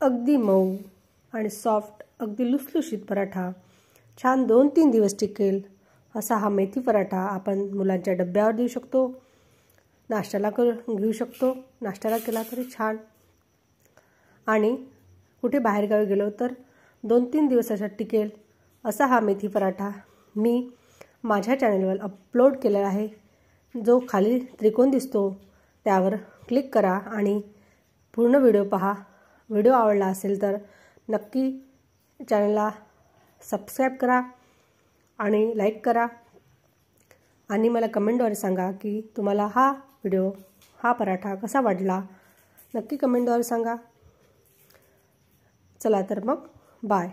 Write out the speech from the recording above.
अगदी मऊ आणि सॉफ्ट, अगदी लुसलुशीत पराठा छान 2-3 दिवस टिकेल असा हा मेथी पराठा आपण मुलांच्या डब्यावर देऊ शकतो, नाश्त्याला घेऊ शकतो, नाश्त्याला केला तरी छान। आणि कुठे बाहेरगावी गेलो तर 2-3 दिवसाचा टिकेल असा हा मेथी पराठा मी माझ्या चॅनलवर अपलोड केलेला आहे। जो खाली त्रिकोण दिसतो त्यावर क्लिक करा आणि पूर्ण व्हिडिओ पहा। व्हिडिओ आवडला असेल तर नक्की चॅनलला सबस्क्राईब करा आणि लाईक करा आणि मला कमेंटद्वारे सांगा की तुम्हाला हा व्हिडिओ, हा पराठा कसा वाटला। नक्की कमेंटद्वारे सांगा। चला तर मग बाय।